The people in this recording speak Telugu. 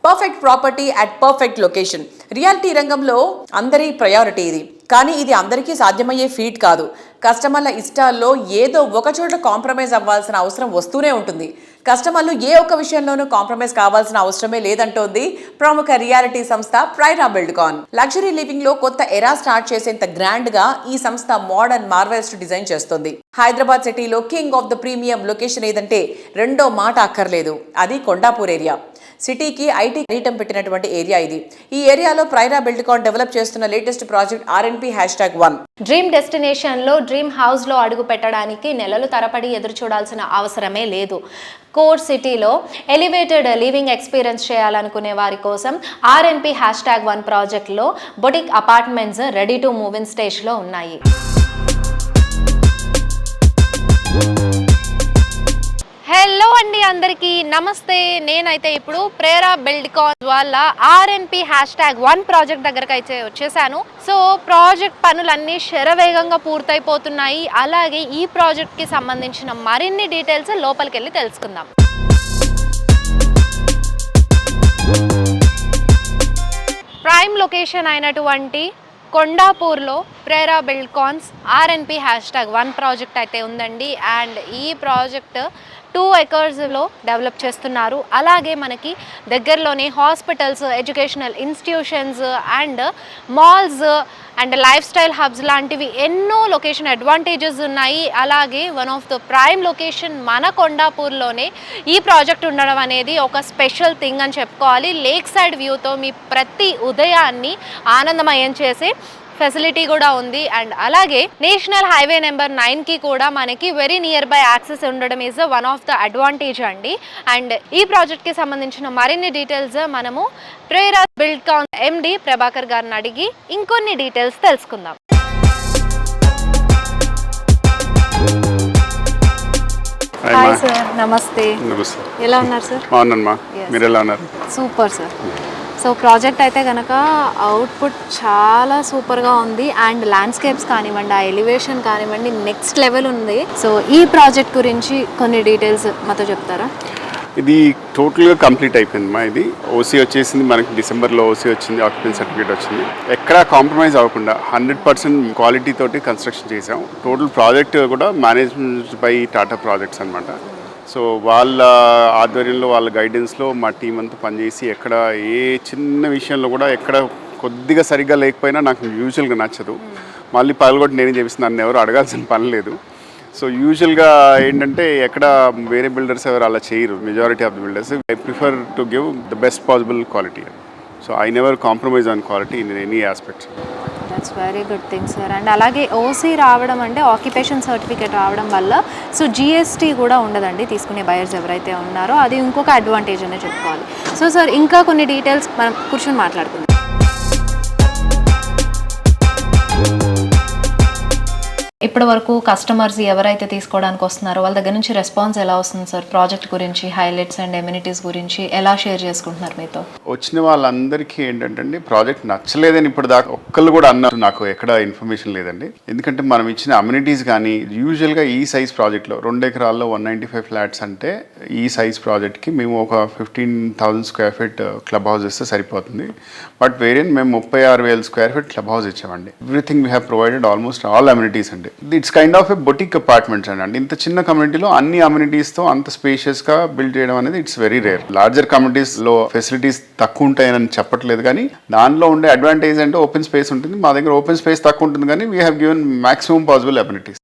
Perfect property at perfect location. Reality రంగంలో అందరి ప్రయారిటీ ఇది. కానీ ఇది అందరికీ సాధ్యమయ్యే ఫీట్ కాదు. కస్టమర్ల ఇష్టాల్లో ఏదో ఒక చోట కాంప్రమైజ్ అవ్వాల్సిన అవసరం వస్తూనే ఉంటుంది. కస్టమర్లు ఏ ఒక్క విషయంలోనూ కాంప్రమైజ్ కావాల్సిన అవసరమే లేదంటోంది ప్రముఖ రియాలిటీ సంస్థ ప్రైరా బిల్డ్కాన్. లగ్జరీ లివింగ్ లో కొత్త ఎరా స్టార్ట్ చేసేంత గ్రాండ్ గా ఈ సంస్థ మోడర్న్ మార్వెల్స్ డిజైన్ చేస్తుంది. హైదరాబాద్ సిటీలో king of the premium location ఏదంటే రెండో మాట అక్కర్లేదు, అది కొండాపూర్ ఏరియా. సిటీకి ఐటీ కిరీటం పెట్టినటువంటి ఏరియా ఇది. ఈ ఏరియాలో ప్రైరా బిల్డ్కాన్ డెవలప్ చేస్తున్న latest project RNP#1. Dream destination లో డ్రీమ్ హౌస్ లో అడుగు పెట్టడానికి నెలలు తరబడి ఎదురు చూడాల్సిన అవసరమే లేదు. కోర్ సిటీలో ఎలివేటెడ్ లివింగ్ ఎక్స్పీరియన్స్ చేయాలనుకునే వారి కోసం RNP#1 ప్రాజెక్ట్లో boutique apartments ready to move in స్టేజ్లో ఉన్నాయి. హలో అండి, అందరికీ నమస్తే. నేనైతే ఇప్పుడు ప్రైరా బిల్డ్కాన్ వాళ్ళ RNP#1 ప్రాజెక్ట్ దగ్గరకు అయితే వచ్చేసాను. సో ప్రాజెక్ట్ పనులన్నీ శరవేగంగా పూర్తయిపోతున్నాయి. అలాగే ఈ ప్రాజెక్ట్కి సంబంధించిన మరిన్ని డీటెయిల్స్ లోపలికి వెళ్ళి తెలుసుకుందాం. ప్రైమ్ లొకేషన్ అయినటువంటి కొండాపూర్లో ప్రైరా బిల్డ్కాన్స్ RNP#1 ప్రాజెక్ట్ అయితే ఉందండి. అండ్ ఈ ప్రాజెక్ట్ 2 acresలో డెవలప్ చేస్తున్నారు. అలాగే మనకి దగ్గరలోనే hospitals, educational institutions and malls and lifestyle hubs లాంటివి ఎన్నో లొకేషన్ అడ్వాంటేజెస్ ఉన్నాయి. అలాగే one of the prime location మన కొండాపూర్లోనే ఈ ప్రాజెక్ట్ ఉండడం అనేది ఒక స్పెషల్ థింగ్ అని చెప్పుకోవాలి. లేక్ సైడ్ వ్యూతో మీ ప్రతి ఉదయాన్ని ఆనందమయం చేసే ఫెసిలిటీ కూడా ఉంది. అండ్ అలాగే నేషనల్ హైవే నెంబర్ 9కి కూడా మనకి వెరీ నియర్ బై యాక్సెస్ ఉండడం is one of the advantage అండి. అండ్ ఈ ప్రాజెక్ట్కి సంబంధించిన మరిన్ని డీటెయిల్స్ మనము ప్రైరా బిల్డ్కాన్ MD ప్రభాకర్ గారిని అడిగి ఇంకొన్ని డీటెయిల్స్ తెలుసుకుందాం. హాయ్ సార్, నమస్తే. ఎలా ఉన్నారు సార్? బాగున్నాను. మీరు ఎలా ఉన్నారు? Super sir. సో ప్రాజెక్ట్ అయితే కనుక అవుట్పుట్ చాలా సూపర్గా ఉంది. అండ్ ల్యాండ్స్కేప్స్ కానివ్వండి, ఆ ఎలివేషన్ కానివ్వండి, నెక్స్ట్ లెవెల్ ఉంది. సో ఈ ప్రాజెక్ట్ గురించి కొన్ని డీటెయిల్స్ మాతో చెప్తారా? ఇది టోటల్గా కంప్లీట్ అయిపోయింది. ఇది ఓసీ వచ్చేసింది, మనకి డిసెంబర్లో ఓసీ వచ్చింది, ఆక్యుపెన్సీ సర్టిఫికేట్ వచ్చింది. ఎక్కడా కాంప్రమైజ్ అవ్వకుండా 100% క్వాలిటీ తోటి కన్స్ట్రక్షన్ చేసాం. టోటల్ ప్రాజెక్ట్ కూడా మేనేజ్మెంట్ బై టాటా ప్రాజెక్ట్స్ అనమాట. సో వాళ్ళ ఆధ్వర్యంలో, వాళ్ళ గైడెన్స్లో మా టీం అంతా పనిచేసి ఎక్కడ ఏ చిన్న విషయంలో కూడా ఎక్కడ కొద్దిగా సరిగ్గా లేకపోయినా నాకు యూజువల్గా నచ్చదు. మళ్ళీ పగలగొట్టి నేనే చేపిస్తున్నాను, నన్ను ఎవరు అడగాల్సిన పని లేదు. సో యూజువల్గా ఏంటంటే ఎక్కడ వేరే బిల్డర్స్ ఎవరు అలా చేయరు. Majority of the builders I prefer to give the best possible quality. So I never compromise on quality in any aspects. That's very good thing sir. And అలాగే ఓసీ రావడం అంటే ఆక్యుపేషన్ సర్టిఫికేట్ రావడం వల్ల సో GST కూడా ఉండదండి తీసుకునే బయర్స్ ఎవరైతే ఉన్నారో, అది ఇంకొక అడ్వాంటేజ్ అనే చెప్పుకోవాలి. సో సార్ ఇంకా కొన్ని డీటెయిల్స్ మనం కూర్చొని మాట్లాడుకుందాం. ఇప్పటి వరకు కస్టమర్స్ ఎవరైతే తీసుకోవడానికి వస్తున్నారో వాళ్ళ దగ్గర నుంచి రెస్పాన్స్ ఎలా వస్తుంది సార్? ప్రాజెక్ట్ గురించి, హైలైట్స్ అండ్ ఎమ్యూనిటీస్ గురించి ఎలా షేర్ చేసుకుంటున్నారు మీతో? వచ్చిన వాళ్ళందరికీ ఏంటంటే ప్రాజెక్ట్ నచ్చలేదని ఇప్పుడు దాకా ఒక్కళ్ళు కూడా అన్నారు. నాకు ఎక్కడ ఇన్ఫర్మేషన్ లేదండి. ఎందుకంటే మనం ఇచ్చిన అమ్యూనిటీస్ కానీ యూజువల్గా ఈ సైజ్ ప్రాజెక్ట్లో 2 ఎకరాల్లో 195 ఫ్లాట్స్ అంటే ఈ సైజ్ ప్రాజెక్ట్కి మేము ఒక 15,000 స్క్వేర్ ఫీట్ క్లబ్ హౌస్ ఇస్తే సరిపోతుంది. బట్ వేరియన్ మేము 36,000 స్క్వేర్ ఫీట్ క్లబ్ హౌస్ ఇచ్చామండి. Everything we have provided almost all amenities అండి. It's kind of a boutique apartments అండి. ఇంత చిన్న కమ్యూనిటీలో అన్ని అమ్యూనిటీస్తో అంత స్పేషియస్గా బిల్డ్ చేయడం అనేది ఇట్స్ వెరీ రేర్. లార్జర్ కమ్యూనిటీస్లో ఫెసిలిటీస్ తక్కువ ఉంటాయని చెప్పట్లేదు, కానీ దానిలో ఉండే అడ్వాంటేజ్ అంటే ఓపెన్ స్పేస్ ఉంటుంది. మా దగ్గర ఓపెన్ స్పేస్ తక్కువ ఉంటుంది, కానీ we have given maximum possible amenities.